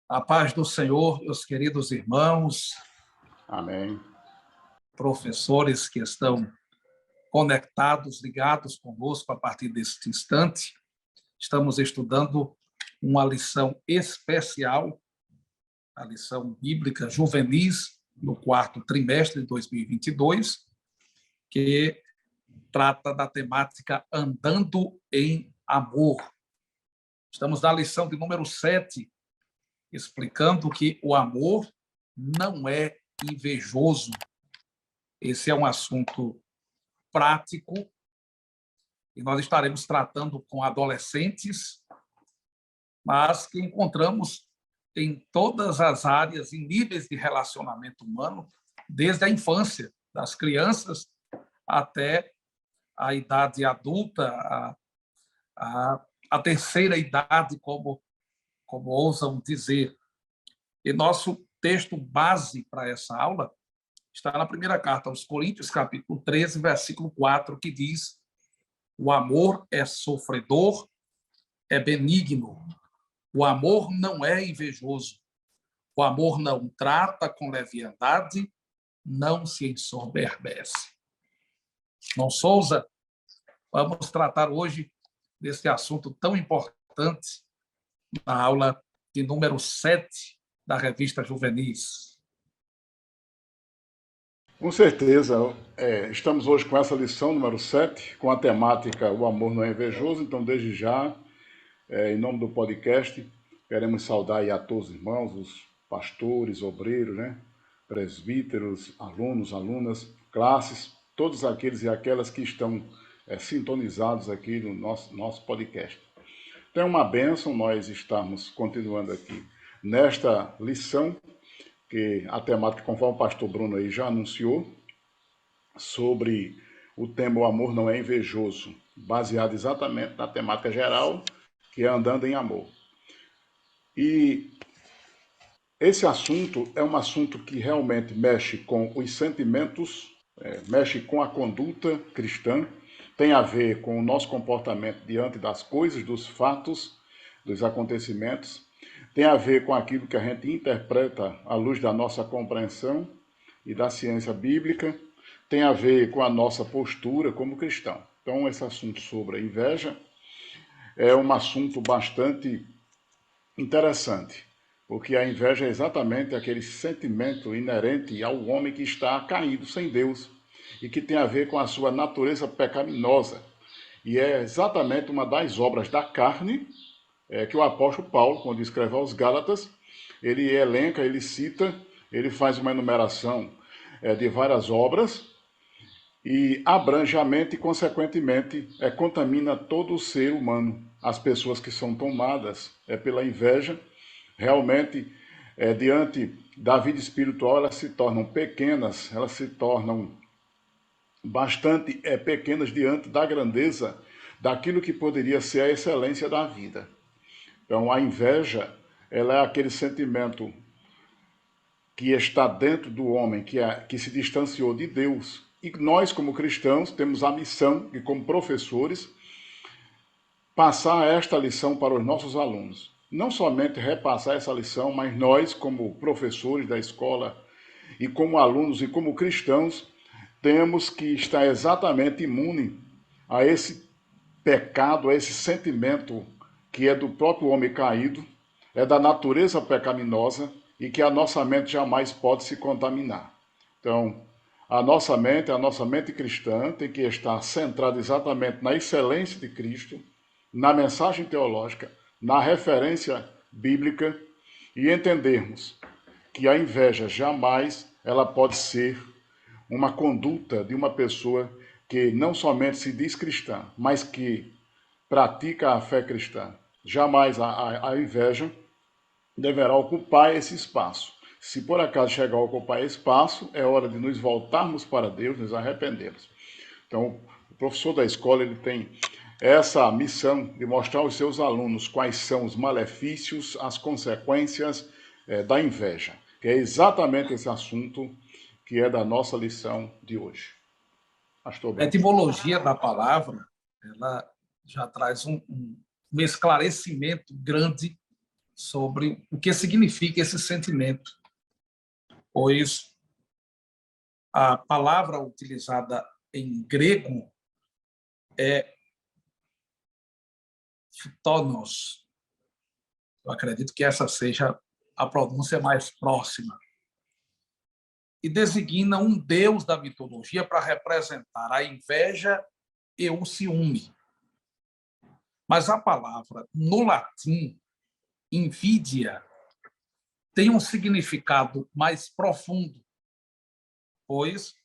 A paz do Senhor, meus queridos irmãos, Amém. professores que estão conectados, ligados conosco a partir deste instante. Estamos estudando uma lição especial, a lição bíblica juvenis, no quarto trimestre de 2022, que trata da temática Andando em Amor. Estamos na lição de número 7, explicando que o amor não é invejoso. Esse é um assunto prático e nós estaremos tratando com adolescentes, mas que encontramos em todas as áreas e níveis de relacionamento humano, desde a infância, das crianças até a idade adulta, a terceira idade, como ousam dizer. E nosso texto base para essa aula está na primeira carta aos Coríntios, capítulo 13, versículo 4, que diz: o amor é sofredor, é benigno. O amor não é invejoso. O amor não trata com leviandade, não se ensoberbece. Irmão Souza, vamos tratar hoje desse assunto tão importante na aula de número 7 da revista Juvenis. Com certeza, estamos hoje com essa lição número 7, com a temática O Amor Não é Invejoso. Então, desde já, em nome do podcast, queremos saudar aí a todos os irmãos, os pastores, obreiros, né? Presbíteros, alunos, alunas, classes, todos aqueles e aquelas que estão sintonizados aqui no nosso podcast. Então é uma bênção nós estarmos continuando aqui nesta lição, que a temática, conforme o pastor Bruno aí já anunciou, sobre o tema O Amor Não é Invejoso, baseado exatamente na temática geral, que é Andando em Amor. E esse assunto é um assunto que realmente mexe com os sentimentos, mexe com a conduta cristã, tem a ver com o nosso comportamento diante das coisas, dos fatos, dos acontecimentos, tem a ver com aquilo que a gente interpreta à luz da nossa compreensão e da ciência bíblica, tem a ver com a nossa postura como cristão. Então, esse assunto sobre a inveja é um assunto bastante interessante, porque a inveja é exatamente aquele sentimento inerente ao homem que está caído sem Deus e que tem a ver com a sua natureza pecaminosa. E é exatamente uma das obras da carne que o apóstolo Paulo, quando escreve aos Gálatas, ele elenca, ele cita, ele faz uma enumeração de várias obras e abrange a mente e, consequentemente, contamina todo o ser humano. As pessoas que são tomadas pela inveja, realmente, diante da vida espiritual, elas se tornam pequenas, elas se tornam bastante pequenas diante da grandeza daquilo que poderia ser a excelência da vida. Então, a inveja, ela é aquele sentimento que está dentro do homem, que se distanciou de Deus. E nós, como cristãos, temos a missão de, como professores, passar esta lição para os nossos alunos. Não somente repassar essa lição, mas nós, como professores da escola, e como alunos e como cristãos, temos que estar exatamente imune a esse pecado, a esse sentimento que é do próprio homem caído, é da natureza pecaminosa e que a nossa mente jamais pode se contaminar. Então, a nossa mente cristã tem que estar centrada exatamente na excelência de Cristo, na mensagem teológica, na referência bíblica e entendermos que a inveja jamais ela pode ser uma conduta de uma pessoa que não somente se diz cristã, mas que pratica a fé cristã. Jamais a inveja deverá ocupar esse espaço. Se por acaso chegar a ocupar esse espaço, é hora de nos voltarmos para Deus, nos arrependermos. Então, o professor da escola ele tem essa missão de mostrar aos seus alunos quais são os malefícios, as consequências da inveja, que é exatamente esse assunto que é da nossa lição de hoje. Pastor Bruno. A etimologia da palavra, ela já traz um esclarecimento grande sobre o que significa esse sentimento, pois a palavra utilizada em grego é phthonos. Eu acredito que essa seja a pronúncia mais próxima. E designa um deus da mitologia para representar a inveja e o ciúme. Mas a palavra, no latim, invidia, tem um significado mais profundo, pois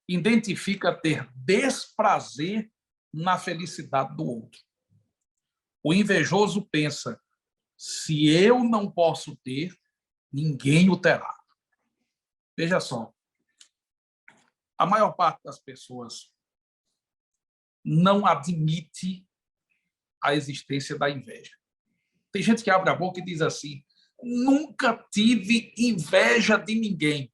identifica ter desprazer na felicidade do outro. O invejoso pensa: se eu não posso ter, ninguém o terá. Veja só, a maior parte das pessoas não admite a existência da inveja. Tem gente que abre a boca e diz assim: nunca tive inveja de ninguém.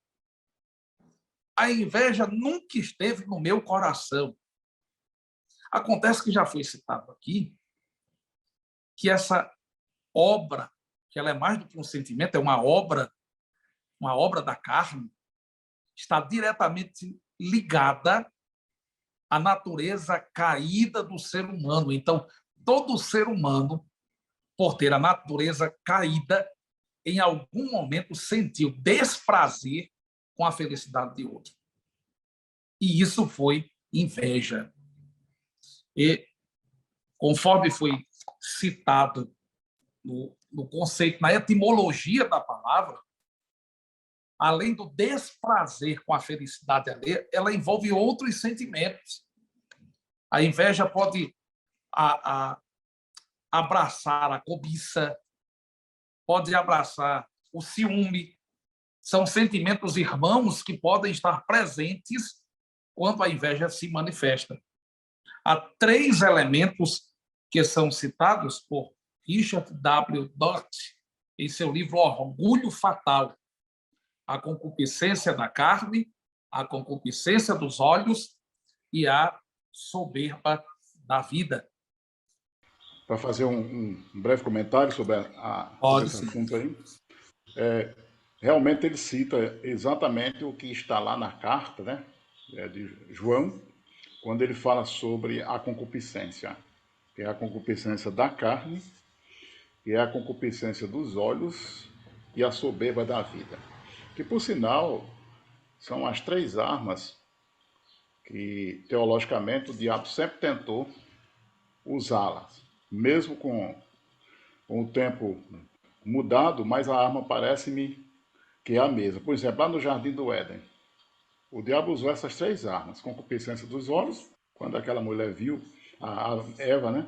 A inveja nunca esteve no meu coração. Acontece que já foi citado aqui que essa obra, que ela é mais do que um sentimento, é uma obra da carne, está diretamente ligada à natureza caída do ser humano. Então, todo ser humano, por ter a natureza caída, em algum momento sentiu desprazer com a felicidade de outro. E isso foi inveja. E, conforme foi citado no conceito, na etimologia da palavra, além do desprazer com a felicidade alheia, ela envolve outros sentimentos. A inveja pode abraçar a cobiça, pode abraçar o ciúme. São sentimentos irmãos que podem estar presentes quando a inveja se manifesta. Há 3 elementos que são citados por Richard W. Dort em seu livro Orgulho Fatal: a concupiscência da carne, a concupiscência dos olhos e a soberba da vida. Para fazer um breve comentário sobre esse assunto aí, realmente ele cita exatamente o que está lá na carta, né, de João, quando ele fala sobre a concupiscência, que é a concupiscência da carne, que é a concupiscência dos olhos e a soberba da vida. Que, por sinal, são as 3 armas que, teologicamente, o diabo sempre tentou usá-las. Mesmo com o tempo mudado, mas a arma parece-me que é a mesma. Por exemplo, lá no Jardim do Éden, o diabo usou essas 3 armas: concupiscência dos olhos, quando aquela mulher viu, a Eva, né,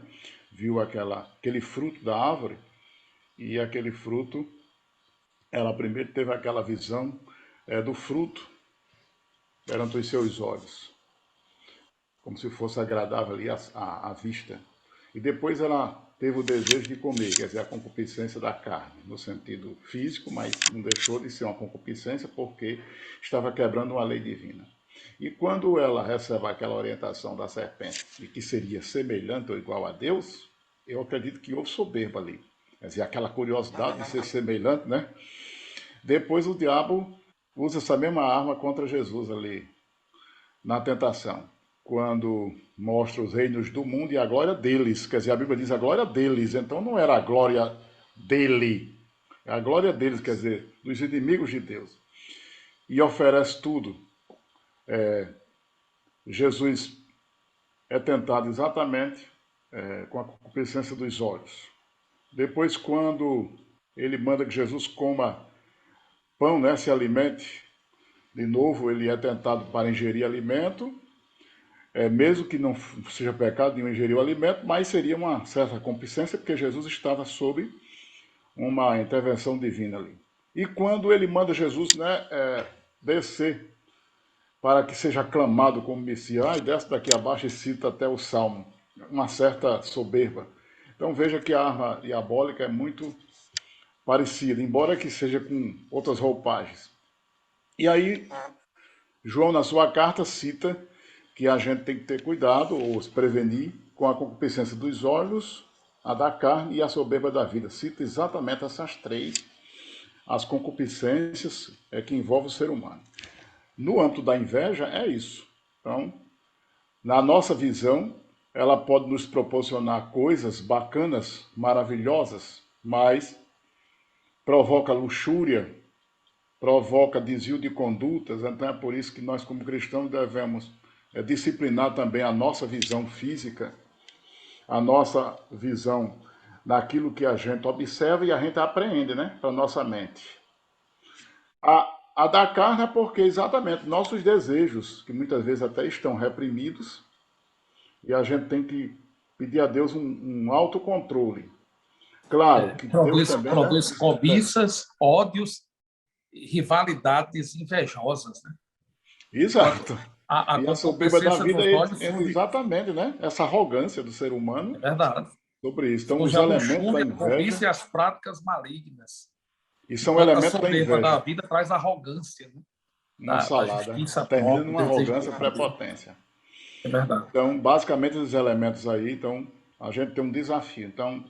viu aquele fruto da árvore, e aquele fruto, ela primeiro teve aquela visão do fruto perante os seus olhos, como se fosse agradável ali à vista. E depois ela teve o desejo de comer, quer dizer, a concupiscência da carne, no sentido físico, mas não deixou de ser uma concupiscência porque estava quebrando uma lei divina. E quando ela recebe aquela orientação da serpente de que seria semelhante ou igual a Deus, eu acredito que houve soberba ali. Quer dizer, aquela curiosidade de ser semelhante, né? Depois o diabo usa essa mesma arma contra Jesus ali, na tentação, quando mostra os reinos do mundo e a glória deles. Quer dizer, a Bíblia diz a glória deles, então não era a glória dele, é a glória deles, quer dizer, dos inimigos de Deus. E oferece tudo. Jesus é tentado exatamente com a concupiscência dos olhos. Depois, quando ele manda que Jesus coma pão, né, se alimente, de novo ele é tentado para ingerir alimento, mesmo que não seja pecado nenhum ingerir o alimento, mas seria uma certa concupiscência, porque Jesus estava sob uma intervenção divina ali. E quando ele manda Jesus, né, descer para que seja aclamado como Messias, e desce daqui abaixo e cita até o Salmo, uma certa soberba. Então veja que a arma diabólica é muito parecida, embora que seja com outras roupagens. E aí, João, na sua carta, cita que a gente tem que ter cuidado ou se prevenir com a concupiscência dos olhos a da carne e a soberba da vida. Cita exatamente essas três, as concupiscências que envolvem o ser humano. No âmbito da inveja, é isso. Então, na nossa visão, ela pode nos proporcionar coisas bacanas, maravilhosas, mas provoca luxúria, provoca desvio de condutas. Então é por isso que nós, como cristãos, devemos disciplinar também a nossa visão física, a nossa visão naquilo que a gente observa e a gente apreende, né, para a nossa mente. A da carne é porque exatamente nossos desejos, que muitas vezes até estão reprimidos, e a gente tem que pedir a Deus um autocontrole. Claro que Deus também, né? Produz cobiças, ódios, rivalidades invejosas, né? Exato. A E a soberba da concupiscência vida dos olhos entra surge. exatamente, né? Essa arrogância do ser É humano verdade. sobre isso. Então, Surge os a elementos da luxúria, a inveja, cobiça e as práticas malignas. e são Enquanto a elementos da soberba da inveja, vida traz arrogância, né? uma Da salada, justiça termina própria, numa o desejo arrogância, de poder. prepotência. É verdade. Então, basicamente, esses elementos aí, então, a gente tem um desafio. Então,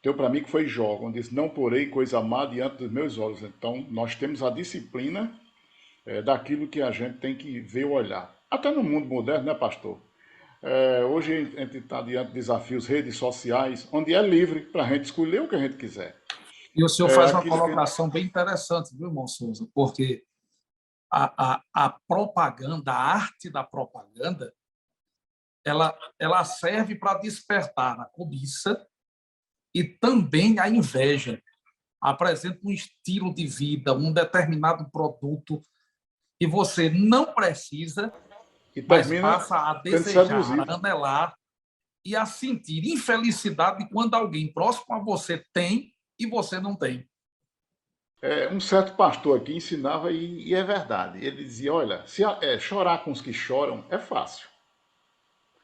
teu para mim que foi Jó, quando disse, não porei coisa má diante dos meus olhos. Então, nós temos a disciplina daquilo que a gente tem que ver ou olhar. Até no mundo moderno, né, pastor? Hoje a gente está diante de desafios, redes sociais, onde é livre para a gente escolher o que a gente quiser. E o senhor faz uma Aquilo que... colocação bem interessante, viu, irmão Souza? Porque a propaganda, a arte da propaganda, ela serve para despertar a cobiça e também a inveja. Apresenta um estilo de vida, um determinado produto que você não precisa, E mas termina passa a sendo desejar, a seduzido. anelar e a sentir infelicidade quando alguém próximo a você tem e você não tem. Um certo pastor aqui ensinava, e é verdade. Ele dizia: olha, chorar com os que choram é fácil.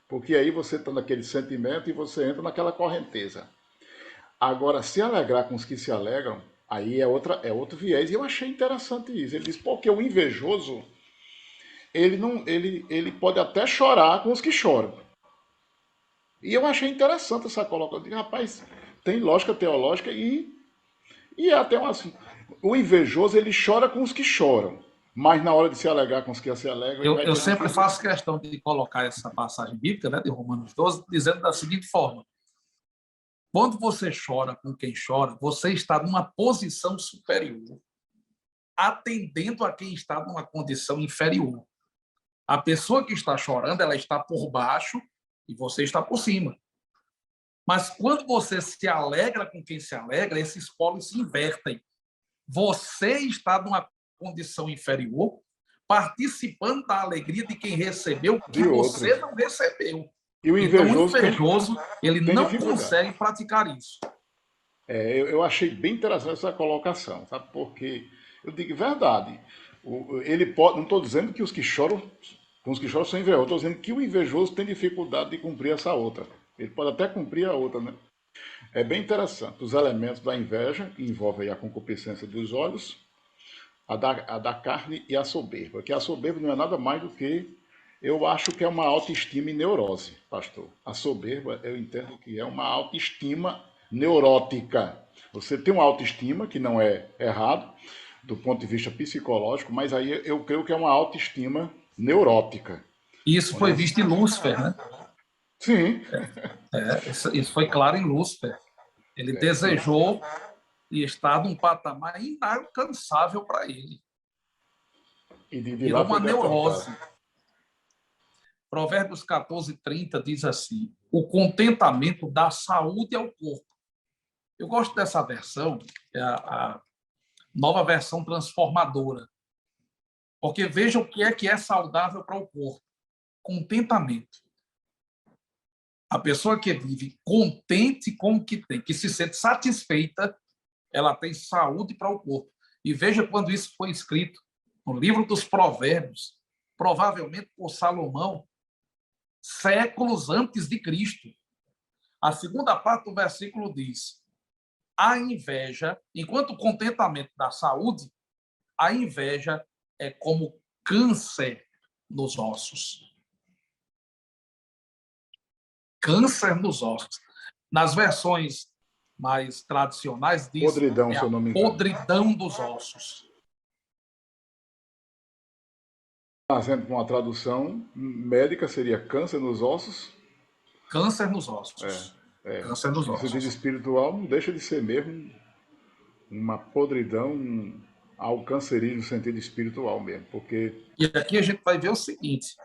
Porque aí você está naquele sentimento e você entra naquela correnteza. Agora, se alegrar com os que se alegram, aí é outro viés. E eu achei interessante isso. Ele diz, porque o invejoso, ele pode até chorar com os que choram. E eu achei interessante essa colocação. Eu digo, rapaz, tem lógica teológica e é até uma, assim, o invejoso, ele chora com os que choram. Mas na hora de se alegrar com os que se alegram, ele vai Eu ter sempre motivo. faço questão de colocar essa passagem bíblica, né, de Romanos 12, dizendo da seguinte forma: quando você chora com quem chora, você está numa posição superior, atendendo a quem está numa condição inferior. A pessoa que está chorando, ela está por baixo e você está por cima. Mas quando você se alegra com quem se alegra, esses polos se invertem. Você está numa condição inferior, participando da alegria de quem recebeu o que De você outros. não recebeu. E o Então, o invejoso invejoso, ele tem não dificuldade. consegue praticar isso. Eu achei bem interessante essa colocação, sabe? Porque eu digo verdade. Ele pode, não estou dizendo que os que choram, com os que choram são invejosos, estou dizendo que o invejoso tem dificuldade de cumprir essa outra. Ele pode até cumprir a outra, né? É bem interessante. Os elementos da inveja, que envolvem a concupiscência dos olhos, a da carne e a soberba. Que a soberba não é nada mais do que, eu acho que é uma autoestima e neurose, pastor. A soberba, eu entendo que é uma autoestima neurótica. Você tem uma autoestima, que não é errado, do ponto de vista psicológico, mas aí eu creio que é uma autoestima neurótica. Isso foi visto em Lúcifer, né? Sim. Isso foi claro em Lúcifer. Ele desejou e está num patamar inalcançável para ele. E de Virou lá foi uma deportado. neurose. Provérbios 14:30 diz assim: o contentamento dá saúde ao corpo. Eu gosto dessa versão, é a nova versão transformadora, porque veja o que é saudável para o corpo: contentamento. A pessoa que vive contente com o que tem, que se sente satisfeita, ela tem saúde para o corpo. E veja quando isso foi escrito no livro dos Provérbios, provavelmente por Salomão, séculos antes de Cristo. A segunda parte do versículo diz: a inveja, enquanto o contentamento dá saúde, a inveja é como câncer nos ossos. Câncer nos ossos. Nas versões mais tradicionais, diz Podridão, se eu não me engano. podridão dos ossos. Fazendo com uma tradução médica, seria câncer nos ossos. Câncer nos ossos. Câncer nos No sentido ossos. espiritual, não deixa de ser mesmo uma podridão, algo cancerígeno no sentido espiritual mesmo, porque... E aqui a gente vai ver o seguinte,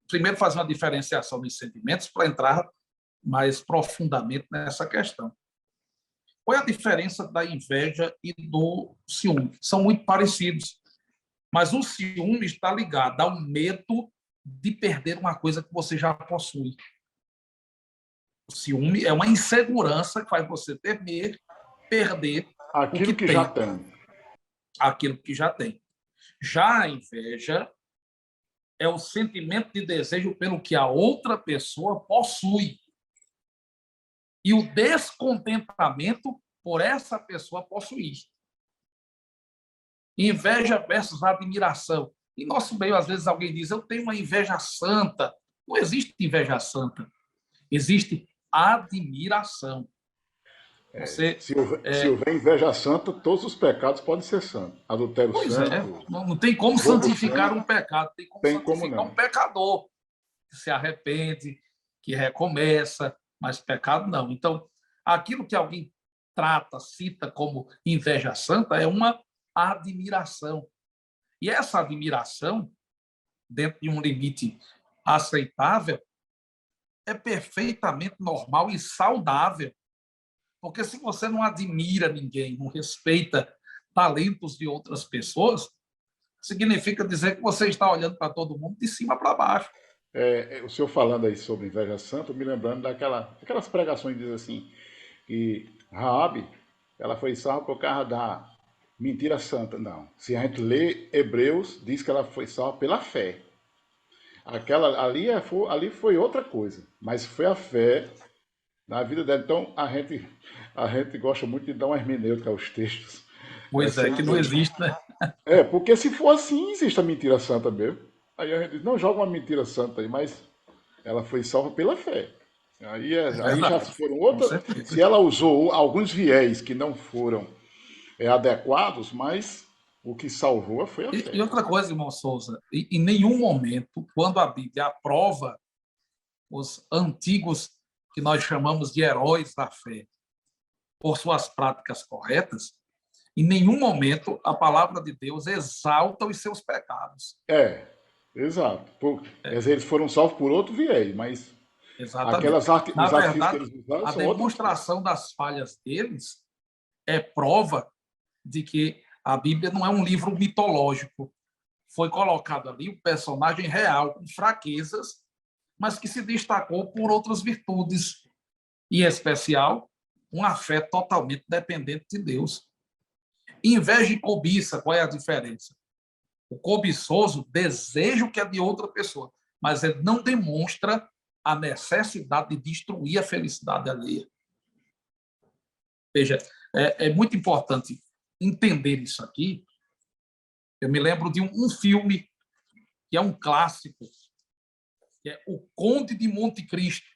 primeiro fazer uma diferenciação dos sentimentos para entrar mais profundamente nessa questão. Qual é a diferença da inveja e do ciúme? São muito parecidos, mas o ciúme está ligado ao medo de perder uma coisa que você já possui. O ciúme é uma insegurança que faz você temer perder aquilo que já tem. Aquilo que já tem. Já a inveja é o sentimento de desejo pelo que a outra pessoa possui. E o descontentamento por essa pessoa possuir. Inveja versus admiração. Em nosso meio, às vezes, alguém diz, eu tenho uma inveja santa. Não existe inveja santa. Existe admiração. Se houver inveja santa, todos os pecados podem ser santos. Adultério santo. Não tem como santificar um pecado, tem como santificar um pecador que se arrepende, que recomeça, mas pecado não. Então, aquilo que alguém trata, cita como inveja santa, é uma admiração. E essa admiração, dentro de um limite aceitável, é perfeitamente normal e saudável. Porque se você não admira ninguém, não respeita talentos de outras pessoas, significa dizer que você está olhando para todo mundo de cima para baixo. O senhor falando aí sobre inveja santa, me lembrando daquelas pregações que diz assim, que Raabe, ela foi salva por causa da mentira santa. Não. Se a gente lê Hebreus, diz que ela foi salva pela fé. Ali foi outra coisa, mas foi a fé na vida dela. Então, a gente gosta muito de dar uma hermenêutica aos textos. Pois é, que não existe, né? Porque se for assim, existe a mentira santa mesmo. Aí a gente diz, não, joga uma mentira santa aí, mas ela foi salva pela fé. Aí já foram outras. Se ela usou alguns viés que não foram adequados, mas o que salvou foi a fé. E outra coisa, irmão Souza, em nenhum momento, quando a Bíblia aprova os antigos, que nós chamamos de heróis da fé, por suas práticas corretas, em nenhum momento a palavra de Deus exalta os seus pecados. Exato. Eles foram salvos por outro viés, mas exatamente. Na verdade, que eles usaram, a demonstração das falhas deles é prova de que a Bíblia não é um livro mitológico. Foi colocado ali um personagem real, com fraquezas, mas que se destacou por outras virtudes, em especial, uma fé totalmente dependente de Deus. Inveja e cobiça, qual é a diferença? O cobiçoso deseja o que é de outra pessoa, mas ele não demonstra a necessidade de destruir a felicidade alheia. Veja, é muito importante entender isso aqui. Eu me lembro de um filme que é um clássico, que é O Conde de Monte Cristo.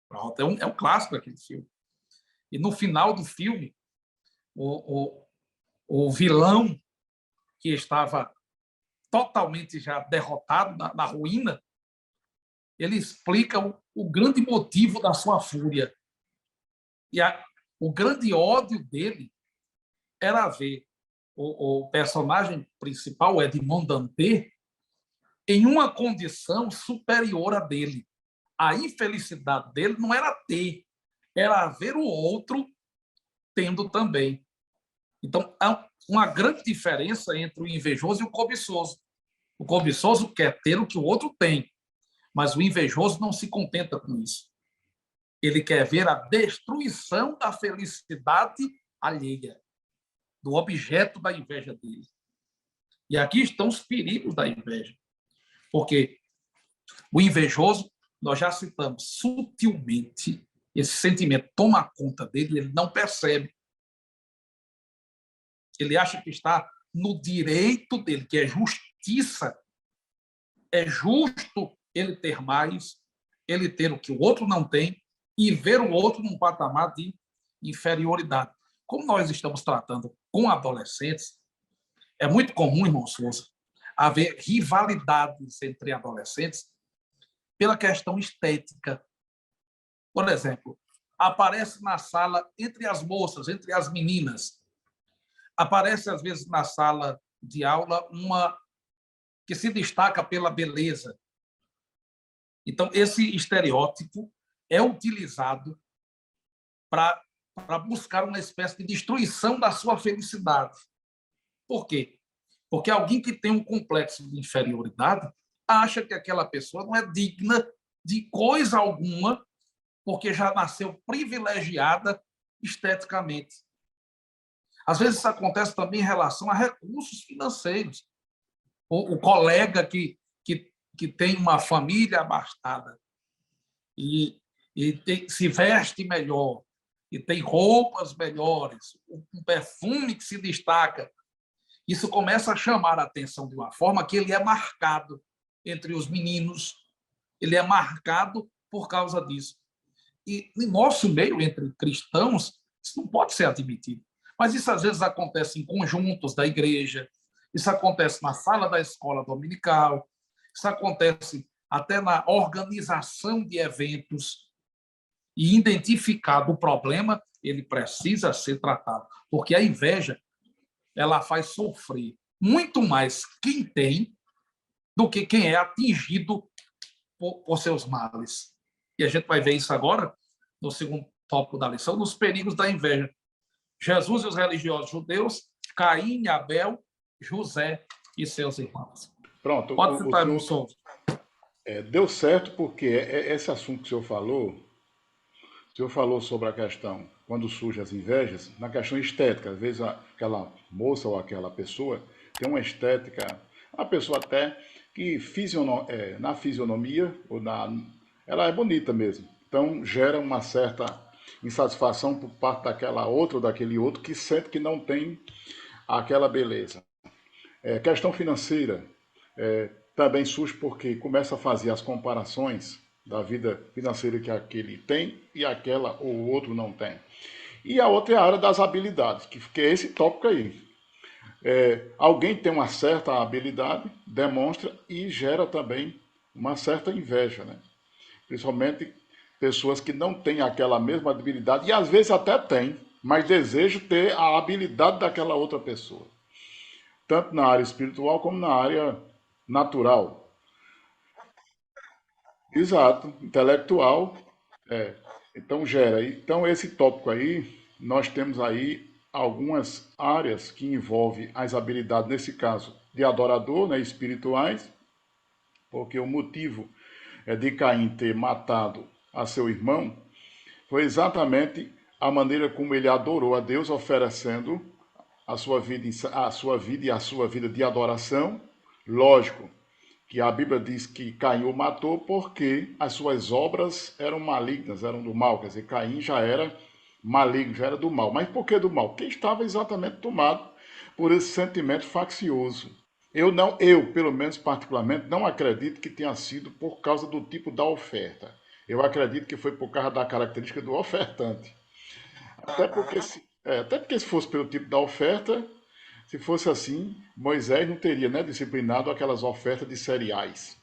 Pronto, é um clássico aquele filme. E no final do filme, o vilão, que estava totalmente já derrotado na ruína, ele explica o grande motivo da sua fúria. E o grande ódio dele era ver o personagem principal, Edmond Dantès, em uma condição superior à dele. A infelicidade dele não era ter, era ver o outro tendo também. Então, há uma grande diferença entre o invejoso e o cobiçoso. O cobiçoso quer ter o que o outro tem, mas o invejoso não se contenta com isso. Ele quer ver a destruição da felicidade alheia, do objeto da inveja dele. E aqui estão os perigos da inveja. Porque o invejoso, nós já citamos, sutilmente, esse sentimento toma conta dele, ele não percebe. Ele acha que está no direito dele, que é justiça. É justo ele ter mais, ele ter o que o outro não tem, e ver o outro num patamar de inferioridade. Como nós estamos tratando com adolescentes, é muito comum, irmão Souza, haver rivalidades entre adolescentes pela questão estética. Por exemplo, aparece na sala entre as moças, entre as meninas, aparece às vezes na sala de aula uma que se destaca pela beleza. Então, esse estereótipo é utilizado para buscar uma espécie de destruição da sua felicidade. Por quê? Porque alguém que tem um complexo de inferioridade acha que aquela pessoa não é digna de coisa alguma, porque já nasceu privilegiada esteticamente. Às vezes isso acontece também em relação a recursos financeiros. O colega que tem uma família abastada e se veste melhor, e tem roupas melhores, um perfume que se destaca, isso começa a chamar a atenção de uma forma que ele é marcado entre os meninos, ele é marcado por causa disso. E em nosso meio, entre cristãos, isso não pode ser admitido. Mas isso às vezes acontece em conjuntos da igreja, isso acontece na sala da escola dominical, isso acontece até na organização de eventos. E identificado o problema, ele precisa ser tratado, porque a inveja ela faz sofrer muito mais quem tem do que quem é atingido por seus males. E a gente vai ver isso agora, no segundo tópico da lição, nos perigos da inveja. Jesus e os religiosos judeus, Caim e Abel, José e seus irmãos. Pronto, Pode citar, irmão Souza. Deu certo porque esse assunto que o senhor falou sobre a questão, quando surgem as invejas, na questão estética. Às vezes aquela moça ou aquela pessoa tem uma estética, uma pessoa até que na fisionomia, ela é bonita mesmo. Então gera uma certa insatisfação por parte daquela outra ou daquele outro que sente que não tem aquela beleza. Questão financeira também surge porque começa a fazer as comparações da vida financeira que aquele tem e aquela ou o outro não tem. E a outra é a área das habilidades, que é esse tópico aí. Alguém tem uma certa habilidade, demonstra e gera também uma certa inveja, né? Principalmente pessoas que não têm aquela mesma habilidade, e às vezes até têm, mas desejam ter a habilidade daquela outra pessoa. Tanto na área espiritual como na área natural. Exato, intelectual. Então gera. Então esse tópico aí, nós temos aí algumas áreas que envolvem as habilidades, nesse caso, de adorador, né, espirituais, porque o motivo de Caim ter matado a seu irmão foi exatamente a maneira como ele adorou a Deus, oferecendo a sua vida e a sua vida de adoração. Lógico que a Bíblia diz que Caim o matou porque as suas obras eram malignas, eram do mal. Quer dizer, Caim já era maligno, já era do mal. Mas por que do mal? Porque estava exatamente tomado por esse sentimento faccioso. Eu, pelo menos particularmente, não acredito que tenha sido por causa do tipo da oferta. Eu acredito que foi por causa da característica do ofertante. Até porque se fosse pelo tipo da oferta, se fosse assim, Moisés não teria, né, disciplinado aquelas ofertas de cereais.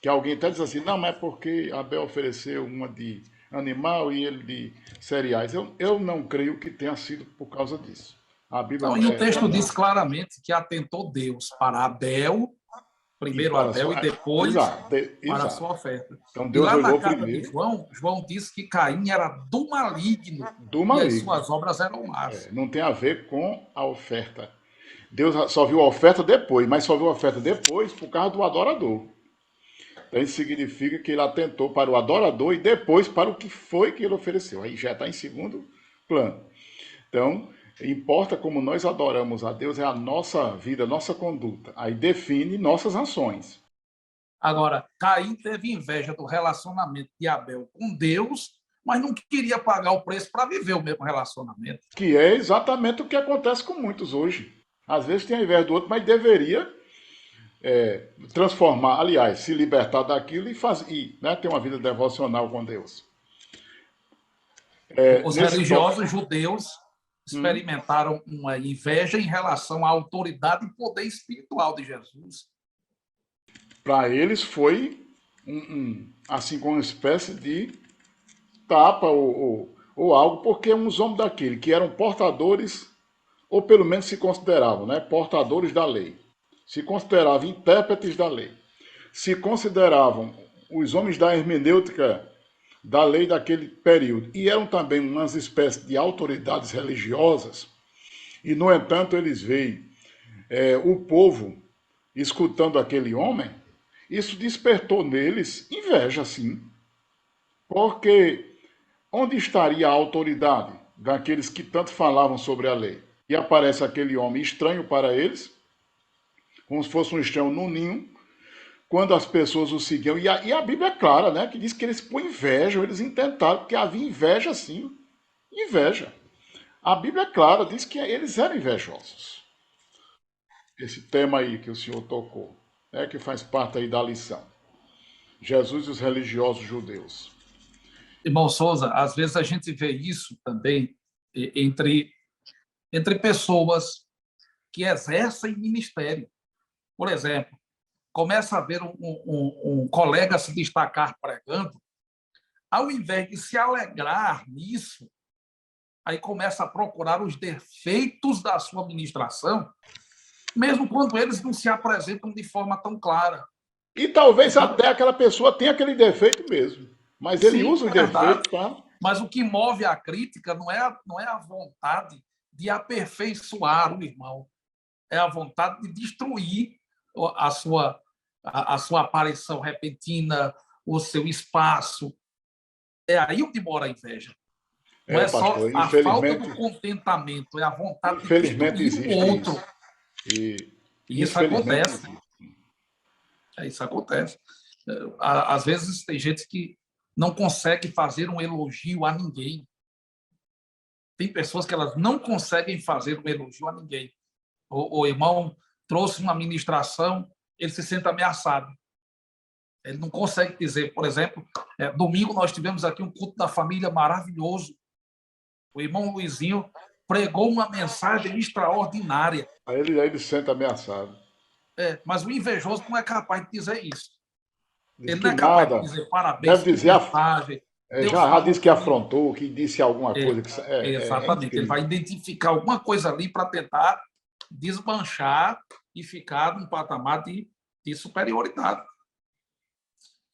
Que alguém até diz assim, não, mas é porque Abel ofereceu uma de animal e ele de cereais. Eu não creio que tenha sido por causa disso. A Bíblia Não, e o texto diz claramente que atentou Deus para Abel, primeiro Abel, e depois para a sua oferta. Então E Deus lá na olhou carta de primeiro João diz que Caim era do maligno do e as maligno. suas obras eram más. Não tem a ver com a oferta. Deus só viu a oferta depois, mas só viu a oferta depois por causa do adorador. Então isso significa que ele atentou para o adorador e depois para o que foi que ele ofereceu. Aí já está em segundo plano. Então, importa como nós adoramos a Deus, é a nossa vida, a nossa conduta. Aí define nossas ações. Agora, Caim teve inveja do relacionamento de Abel com Deus, mas não queria pagar o preço para viver o mesmo relacionamento. Que é exatamente o que acontece com muitos hoje. Às vezes tem a inveja do outro, mas deveria transformar, aliás, se libertar daquilo e ter uma vida devocional com Deus. Os Nesse tópico, religiosos judeus experimentaram uma inveja em relação à autoridade e poder espiritual de Jesus. para eles foi assim como uma espécie de tapa ou algo, porque uns homens daquele que eram portadores, ou pelo menos se consideravam, né, portadores da lei, se consideravam intérpretes da lei, se consideravam os homens da hermenêutica da lei daquele período, e eram também umas espécies de autoridades religiosas, e no entanto eles veem o povo escutando aquele homem, isso despertou neles inveja, sim, porque onde estaria a autoridade daqueles que tanto falavam sobre a lei? E aparece aquele homem estranho para eles, como se fosse um estranho no ninho, quando as pessoas o seguiam. E a Bíblia é clara, né? Que diz que eles por inveja, eles intentaram, porque havia inveja sim. Inveja. A Bíblia é clara, diz que eles eram invejosos. Esse tema aí que o senhor tocou, que faz parte aí da lição. Jesus e os religiosos judeus. Irmão Souza, às vezes a gente vê isso também entre, entre pessoas que exercem ministério. Por exemplo, começa a ver um colega se destacar pregando, ao invés de se alegrar nisso, aí começa a procurar os defeitos da sua ministração, mesmo quando eles não se apresentam de forma tão clara. E talvez Então, até aquela pessoa tenha aquele defeito mesmo. Mas ele sim, usa os é verdade. defeitos para. Mas o que move a crítica não é a vontade de aperfeiçoar o irmão, é a vontade de destruir a sua, a sua aparição repentina, o seu espaço. É aí onde mora a inveja. Não é só Pastor, a falta do contentamento, é a vontade de infelizmente destruir o existe isso. outro. E E isso infelizmente acontece. existe. Isso acontece. Às vezes tem gente que não consegue fazer um elogio a ninguém. Tem pessoas que elas não conseguem fazer um elogio a ninguém. O irmão trouxe uma ministração, ele se sente ameaçado. Ele não consegue dizer, por exemplo, domingo nós tivemos aqui um culto da família maravilhoso. O irmão Luizinho pregou uma mensagem extraordinária. Aí ele se sente ameaçado. Mas o invejoso não é capaz de dizer isso. Diz Ele não que é capaz de nada. dizer Deve parabéns, que dizer, mensagem, Deus já falou disse que comigo. afrontou, que disse alguma coisa que é Exatamente. Ele vai incrível. identificar alguma coisa ali para tentar desmanchar e ficar num patamar de superioridade.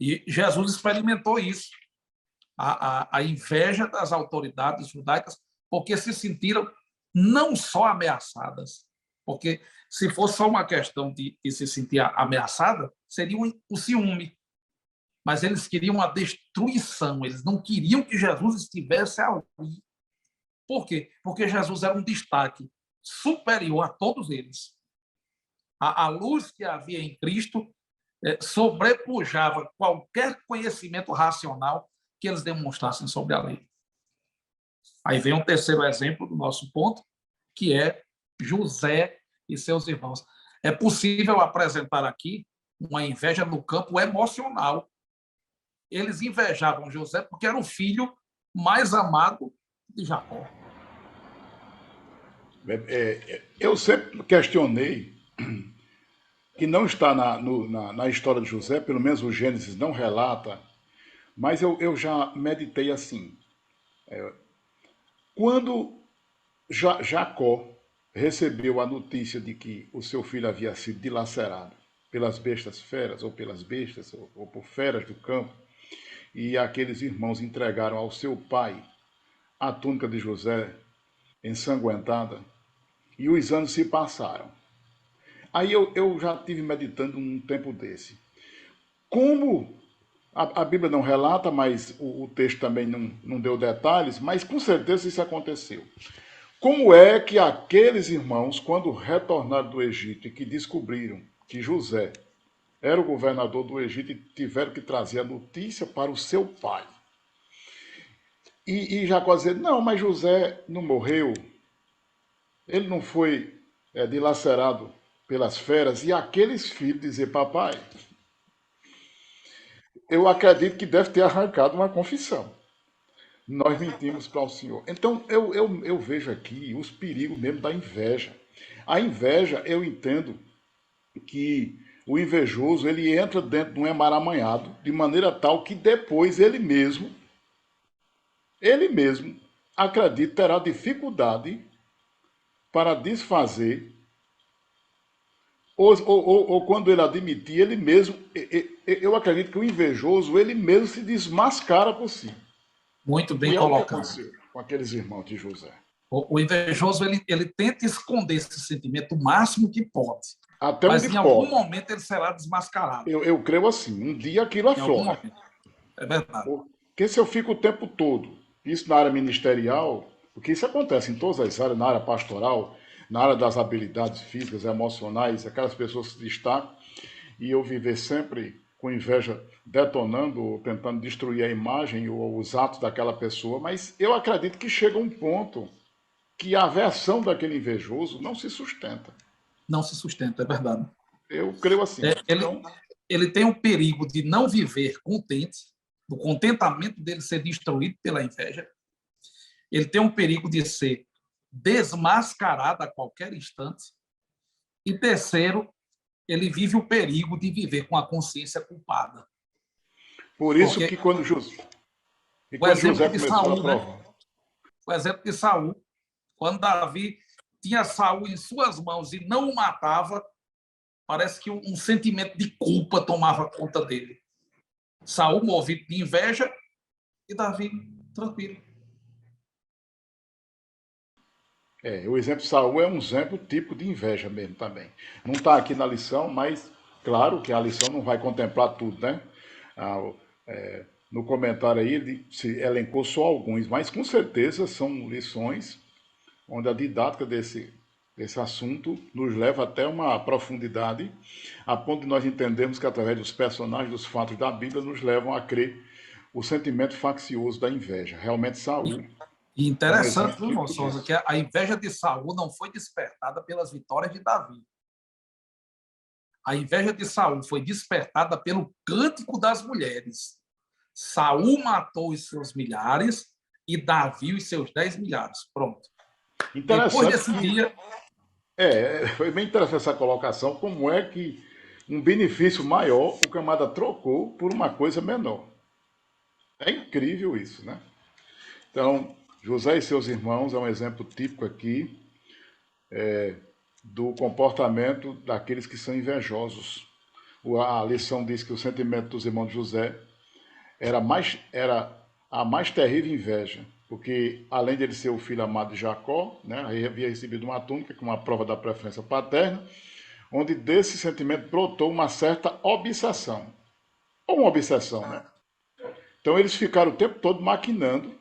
E Jesus experimentou isso, a inveja das autoridades judaicas, porque se sentiram não só ameaçadas, porque se fosse só uma questão de se sentir ameaçada, seria o ciúme, mas eles queriam a destruição, eles não queriam que Jesus estivesse ali. Por quê? Porque Jesus era um destaque superior a todos eles. A luz que havia em Cristo sobrepujava qualquer conhecimento racional que eles demonstrassem sobre a lei. Aí vem um terceiro exemplo do nosso ponto, que é José e seus irmãos. É possível apresentar aqui uma inveja no campo emocional. Eles invejavam José porque era o filho mais amado de Jacó. Eu sempre questionei que não está na história de José, pelo menos o Gênesis não relata, mas eu já meditei assim. Quando Jacó recebeu a notícia de que o seu filho havia sido dilacerado pelas bestas feras, ou pelas bestas, ou por feras do campo, e aqueles irmãos entregaram ao seu pai a túnica de José ensanguentada, e os anos se passaram. Aí eu já tive meditando um tempo desse. Como a Bíblia não relata, mas o texto também não deu detalhes, mas com certeza isso aconteceu. Como é que aqueles irmãos, quando retornaram do Egito e que descobriram que José era o governador do Egito, tiveram que trazer a notícia para o seu pai? E Jacó dizia, não, mas José não morreu, ele não foi dilacerado pelas feras, e aqueles filhos dizer, papai, eu acredito que deve ter arrancado uma confissão. Nós mentimos para o Senhor. Então, eu vejo aqui os perigos mesmo da inveja. A inveja, eu entendo que o invejoso ele entra dentro de um emaranhado de maneira tal que depois ele mesmo, acredito, terá dificuldade para desfazer, ou quando ele admitir, ele mesmo, eu acredito que o invejoso, ele mesmo se desmascara por si. Muito bem E é o que colocado. aconteceu com aqueles irmãos de José. O invejoso ele tenta esconder esse sentimento o máximo que pode, Até mas onde em algum pode. momento ele será desmascarado. Eu creio assim, um dia aquilo Em algum aflora. momento. É verdade. Porque se eu fico o tempo todo, isso na área ministerial, porque isso acontece em todas as áreas, na área pastoral, na área das habilidades físicas, emocionais, aquelas pessoas se destacam, e eu viver sempre com inveja detonando, ou tentando destruir a imagem ou os atos daquela pessoa, mas eu acredito que chega um ponto que a versão daquele invejoso não se sustenta. Não se sustenta, é verdade. Eu creio assim. Ele, Então, ele tem o perigo de não viver contente, do contentamento dele ser destruído pela inveja. Ele tem um perigo de ser desmascarado a qualquer instante. E terceiro, ele vive o perigo de viver com a consciência culpada. por isso Porque que quando José, o José exemplo de começou a Saul, né? provar, O exemplo de Saul, quando Davi tinha Saul em suas mãos e não o matava, parece que um sentimento de culpa tomava conta dele. Saul movido de inveja e Davi tranquilo. o exemplo de Saul é um exemplo típico de inveja mesmo também. Não está aqui na lição, mas claro que a lição não vai contemplar tudo, né? Ah, no comentário aí ele se elencou só alguns, mas com certeza são lições onde a didática desse assunto nos leva até uma profundidade, a ponto de nós entendermos que através dos personagens, dos fatos da Bíblia, nos levam a crer o sentimento faccioso da inveja. Realmente Saul E é um interessante, exemplo viu, irmão típico Souza, disso. que a inveja de Saul não foi despertada pelas vitórias de Davi. A inveja de Saul foi despertada pelo cântico das mulheres. Saul matou os seus milhares e Davi os seus 10 milhares. Pronto. Depois Interessante desse que dia, foi bem interessante essa colocação, como é que um benefício maior o camarada trocou por uma coisa menor. É incrível isso, né? Então, José e seus irmãos é um exemplo típico aqui do comportamento daqueles que são invejosos. A lição diz que o sentimento dos irmãos de José era a mais terrível inveja, porque além de ele ser o filho amado de Jacó, né, havia recebido uma túnica, com uma prova da preferência paterna, onde desse sentimento brotou uma certa obsessão. Ou uma obsessão, né? Então eles ficaram o tempo todo maquinando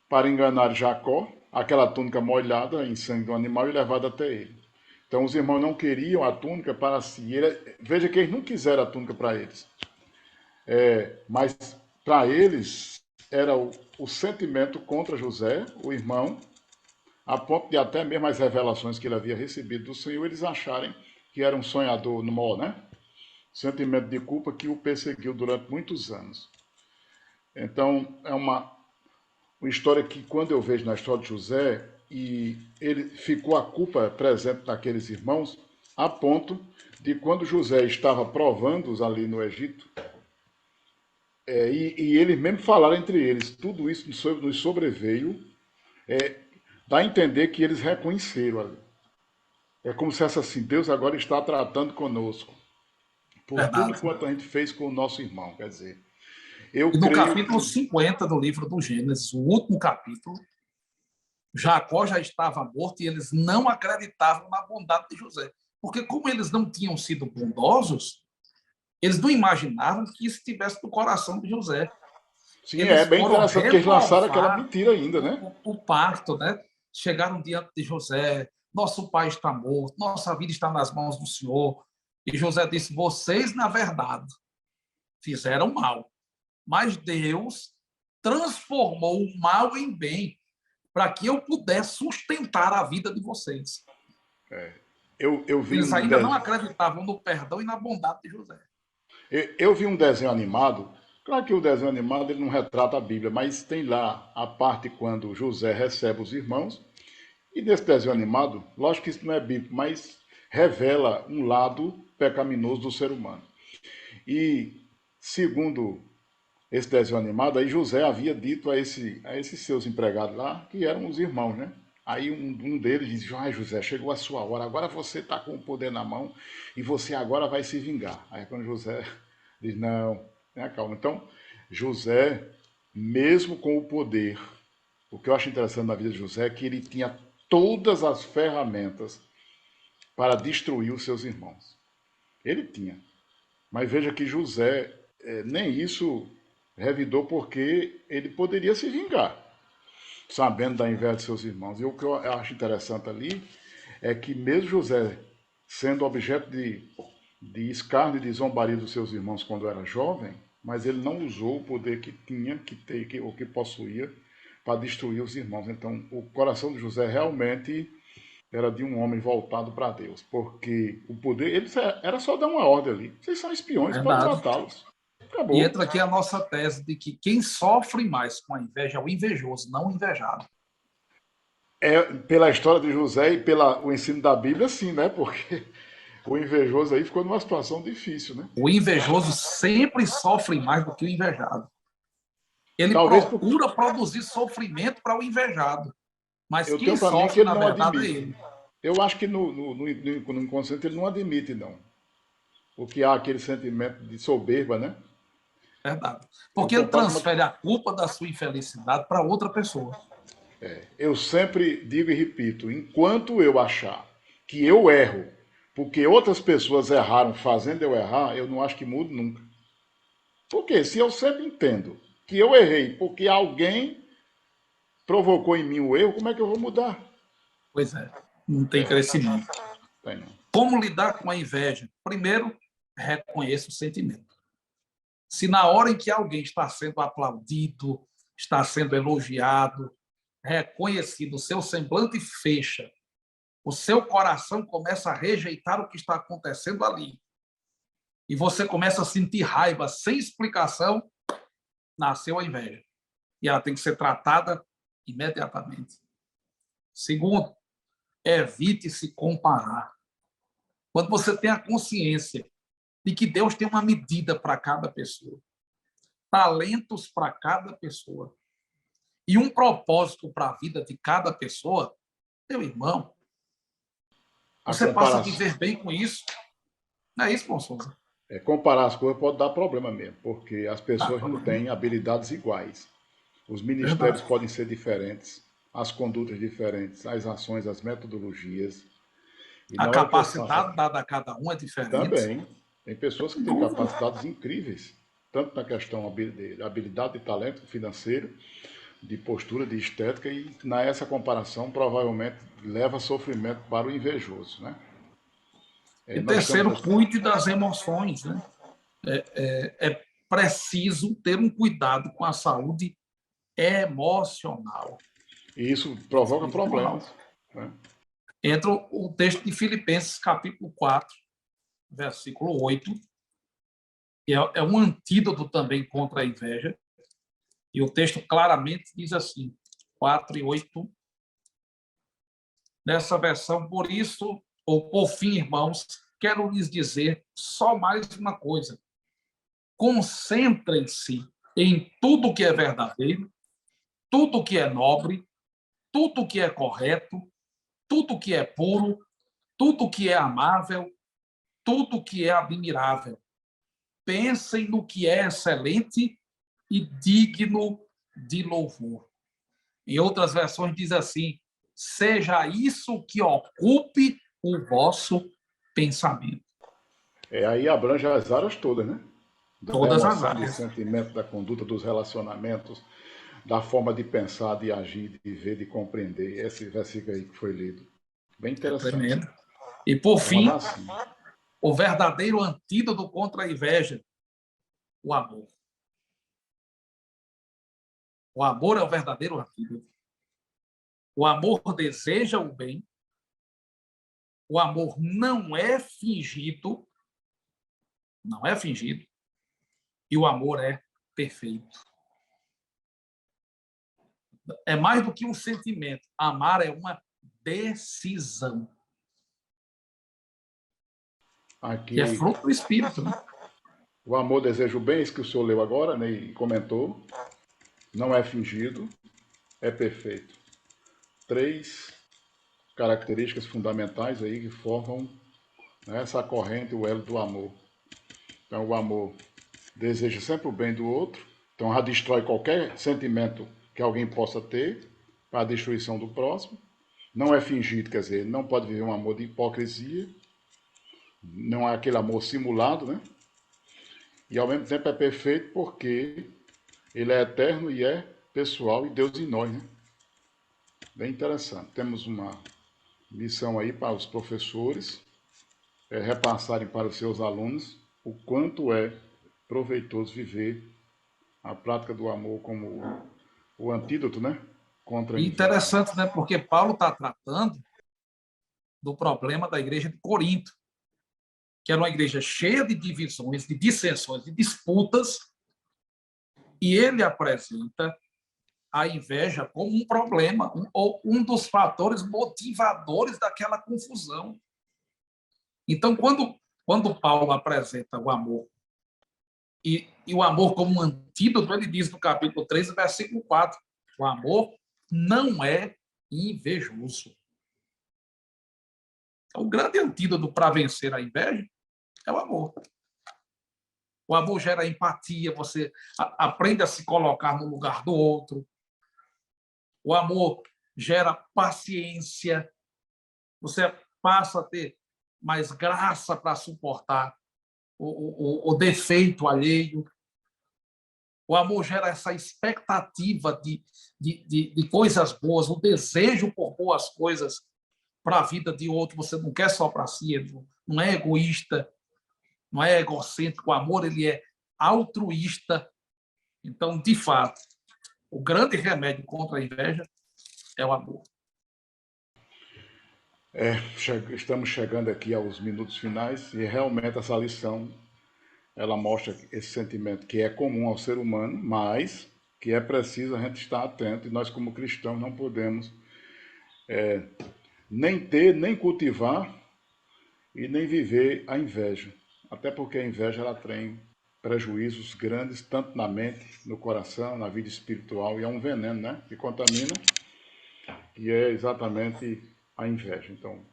para enganar Jacó, aquela túnica molhada em sangue do animal e levada até ele. Então os irmãos não queriam a túnica para si. Veja que eles não quiseram a túnica para eles. Mas para eles era o sentimento contra José, o irmão, a ponto de até mesmo as revelações que ele havia recebido do Senhor, eles acharem que era um sonhador no mó, né? Sentimento de culpa que o perseguiu durante muitos anos. Então, é uma história que, quando eu vejo na história de José, e ele ficou a culpa presente naqueles irmãos, a ponto de quando José estava provando-os ali no Egito, e eles mesmo falaram entre eles, tudo isso nos sobreveio, dá a entender que eles reconheceram ali. É como se assim, Deus agora está tratando conosco, por tudo verdade. quanto a gente fez com o nosso irmão. Quer dizer, E eu no creio capítulo que 50 do livro do Gênesis, o último capítulo, Jacó já estava morto e eles não acreditavam na bondade de José. Porque, como eles não tinham sido bondosos, eles não imaginavam que isso estivesse no coração de José. sim, é Eles bem foram interessante que eles lançaram aquela reprovar mentira ainda, né? o parto, né? Chegaram diante de José, nosso pai está morto, nossa vida está nas mãos do Senhor. E José disse: vocês, na verdade, fizeram mal, mas Deus transformou o mal em bem para que eu pudesse sustentar a vida de vocês. Eu vi Eles um ainda não desenho, acreditavam no perdão e na bondade de José. eu vi um desenho animado, Claro que o desenho animado ele não retrata a Bíblia, mas tem lá a parte quando José recebe os irmãos. E nesse desenho animado, lógico que isso não é bíblico, mas revela um lado pecaminoso do ser humano. E, segundo esse desenho animado, aí José havia dito a esses seus empregados lá, que eram os irmãos, né? Aí um deles disse, ah, José, chegou a sua hora, agora você está com o poder na mão e você agora vai se vingar. Aí quando José diz, não, né, calma. Então, José, mesmo com o poder, o que eu acho interessante na vida de José é que ele tinha todas as ferramentas para destruir os seus irmãos. Ele tinha. Mas veja que José nem isso revidou porque ele poderia se vingar, sabendo da inveja de seus irmãos. E o que eu acho interessante ali é que mesmo José sendo objeto de escárnio e de zombaria dos seus irmãos quando era jovem, mas ele não usou o poder que tinha, ou que possuía, para destruir os irmãos. Então, o coração de José realmente era de um homem voltado para Deus, porque o poder, ele era só dar uma ordem ali. Vocês são espiões, pode Verdade. matá-los. E Acabou. entra aqui a nossa tese de que quem sofre mais com a inveja é o invejoso, não o invejado. É, pela história de José e pelo ensino da Bíblia, sim, né? Porque o invejoso aí ficou numa situação difícil, né? O invejoso sempre sofre mais do que o invejado. Ele Talvez porque procura produzir sofrimento para o invejado, mas eu quem tenho para mim que sofre, ele na não verdade, é admite. ele. Eu acho que no inconsciente ele não admite, não. Porque há aquele sentimento de soberba, né? Verdade. Eu Porque ele comparo com uma... transfere a culpa da sua infelicidade para outra pessoa. Eu sempre digo e repito, enquanto eu achar que eu erro porque outras pessoas erraram fazendo eu errar, eu não acho que mude nunca. Porque se eu sempre entendo que eu errei porque alguém provocou em mim o erro, como é que eu vou mudar? Pois é, não tem É, crescimento. tem não. Como lidar com a inveja? Primeiro, reconheça o sentimento. Se na hora em que alguém está sendo aplaudido, está sendo elogiado, reconhecido, o seu semblante fecha, o seu coração começa a rejeitar o que está acontecendo ali, e você começa a sentir raiva sem explicação, nasceu a inveja. E ela tem que ser tratada imediatamente. Segundo, evite se comparar. Quando você tem a consciência de que Deus tem uma medida para cada pessoa, talentos para cada pessoa e um propósito para a vida de cada pessoa, meu irmão, A você passa a comparação, viver bem com isso. Não é isso, Bonsosa? comparar as coisas pode dar problema mesmo, porque as Dá pessoas não problema. têm habilidades iguais. Os ministérios Verdade. podem ser diferentes, as condutas diferentes, as ações, as metodologias. E A na hora que eu faço capacidade dada a cada um é diferente. também, tem pessoas que Sem têm dúvida. capacidades incríveis, tanto na questão de habilidade e talento financeiro, de postura, de estética, e nessa comparação provavelmente leva sofrimento para o invejoso, né? E Nós estamos terceiro, cuide das emoções. Né? É preciso ter um cuidado com a saúde emocional. e isso provoca Espiritual. problemas, né? Entra o texto de Filipenses, capítulo 4, versículo 8, que é um antídoto também contra a inveja. E o texto claramente diz assim, 4 e 8, nessa versão, por isso, ou por fim, irmãos, quero lhes dizer só mais uma coisa. Concentrem-se em tudo que é verdadeiro, tudo que é nobre, tudo que é correto, tudo que é puro, tudo que é amável, tudo que é admirável. Pensem no que é excelente e digno de louvor. Em outras versões diz assim, seja isso que ocupe o vosso pensamento. Aí abrange as áreas todas, né? Da Todas as emoção, do áreas. sentimento, da conduta, dos relacionamentos, da forma de pensar, de agir, de ver, de compreender. Esse versículo aí que foi lido. Bem É interessante. tremendo. E, por É uma fim, vacina. o verdadeiro antídoto contra a inveja, o amor. O amor é o verdadeiro antídoto. O amor deseja o bem. O amor não é fingido. Não é fingido. E o amor é perfeito. É mais do que um sentimento. Amar é uma decisão. Aqui, Que é fruto do Espírito, né? o amor deseja o bem, isso que o senhor leu agora, né, e comentou. Não é fingido, é perfeito. 3 características fundamentais aí que formam, né, essa corrente, o elo do amor. Então, o amor deseja sempre o bem do outro, então já destrói qualquer sentimento que alguém possa ter para a destruição do próximo. Não é fingido, quer dizer, não pode viver um amor de hipocrisia, não é aquele amor simulado, né? E ao mesmo tempo é perfeito porque ele é eterno e é pessoal e Deus em nós, né? Bem interessante. Temos uma missão aí para os professores repassarem para os seus alunos o quanto é proveitoso viver a prática do amor como o antídoto, né? Contra a E inveja. interessante, né? Porque Paulo está tratando do problema da igreja de Corinto, que era uma igreja cheia de divisões, de dissensões, de disputas, e ele apresenta a inveja como um problema, ou um dos fatores motivadores daquela confusão. Então, quando Paulo apresenta o amor, e o amor como um antídoto, ele diz no capítulo 3, versículo 4, o amor não é invejoso. O grande antídoto para vencer a inveja é o amor. O amor gera empatia, você aprende a se colocar no lugar do outro. O amor gera paciência, você passa a ter mais graça para suportar o defeito alheio. O amor gera essa expectativa de coisas boas, o desejo por boas coisas para a vida de outro. Você não quer só para si, não é egoísta, não é egocêntrico. O amor ele é altruísta. Então, de fato, o grande remédio contra a inveja é o amor. Estamos chegando aqui aos minutos finais e realmente essa lição ela mostra esse sentimento que é comum ao ser humano, mas que é preciso a gente estar atento e nós como cristãos não podemos nem ter, nem cultivar e nem viver a inveja. Até porque a inveja ela tem prejuízos grandes, tanto na mente, no coração, na vida espiritual, e é um veneno, né? Que contamina, e é exatamente a inveja. Então,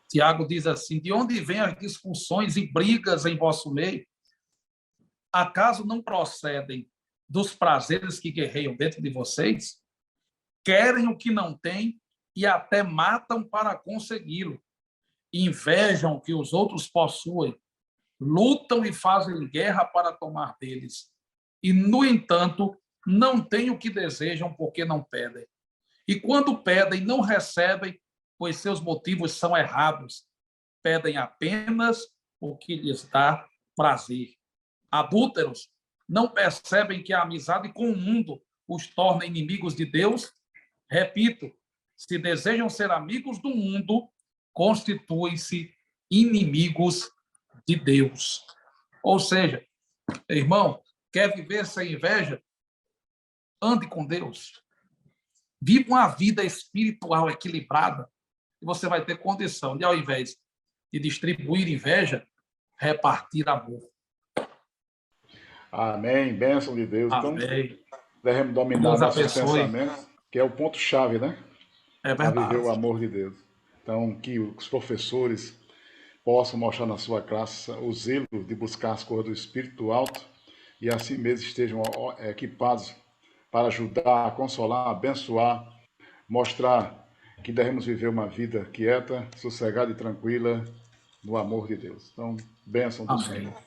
Tiago diz assim: de onde vêm as discussões e brigas em vosso meio? Acaso não procedem dos prazeres que guerreiam dentro de vocês? Querem o que não têm e até matam para consegui-lo. Invejam o que os outros possuem, lutam e fazem guerra para tomar deles. E, no entanto, não têm o que desejam porque não pedem. E quando pedem, não recebem, pois seus motivos são errados. Pedem apenas o que lhes dá prazer. Adúlteros não percebem que a amizade com o mundo os torna inimigos de Deus? Repito, se desejam ser amigos do mundo, constituem-se inimigos de Deus. Ou seja, irmão, quer viver sem inveja? Ande com Deus. Viva uma vida espiritual equilibrada e você vai ter condição de, ao invés de distribuir inveja, repartir amor. amém, bênção de Deus. Então, Amém. devemos dominar Deus nossos abençoe. pensamentos, que é o ponto-chave, né? É Para viver verdade. o amor de Deus. Então, que os professores possam mostrar na sua classe o zelo de buscar as coisas do Espírito Alto e assim mesmo estejam equipados para ajudar, consolar, abençoar, mostrar que devemos viver uma vida quieta, sossegada e tranquila no amor de Deus. Então, bênção do Amém. Senhor.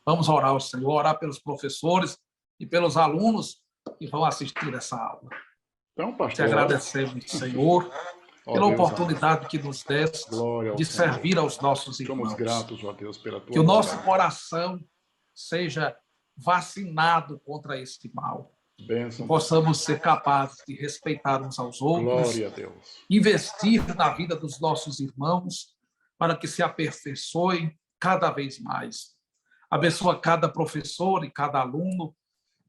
Vamos orar ao Senhor, orar pelos professores e pelos alunos que vão assistir essa aula. Então, Te pastor, ora. agradecemos, Senhor, Ó pela Deus, amém. oportunidade que nos deste Glória ao de Senhor. servir aos nossos Somos irmãos. gratos, ó Deus, pela Que tua o nosso bondade. coração seja vacinado contra este mal. Que Bênção do Senhor. possamos ser capazes de respeitar uns aos outros, Glória a Deus. investir na vida dos nossos irmãos para que se aperfeiçoem cada vez mais. Abençoa cada professor e cada aluno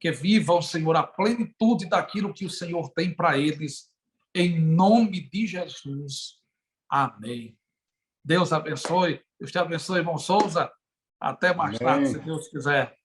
que vivam, Senhor, a plenitude daquilo que o Senhor tem para eles, em nome de Jesus. Amém. Deus abençoe. Deus te abençoe, irmão Souza. Até mais tarde, se Amém. Deus quiser.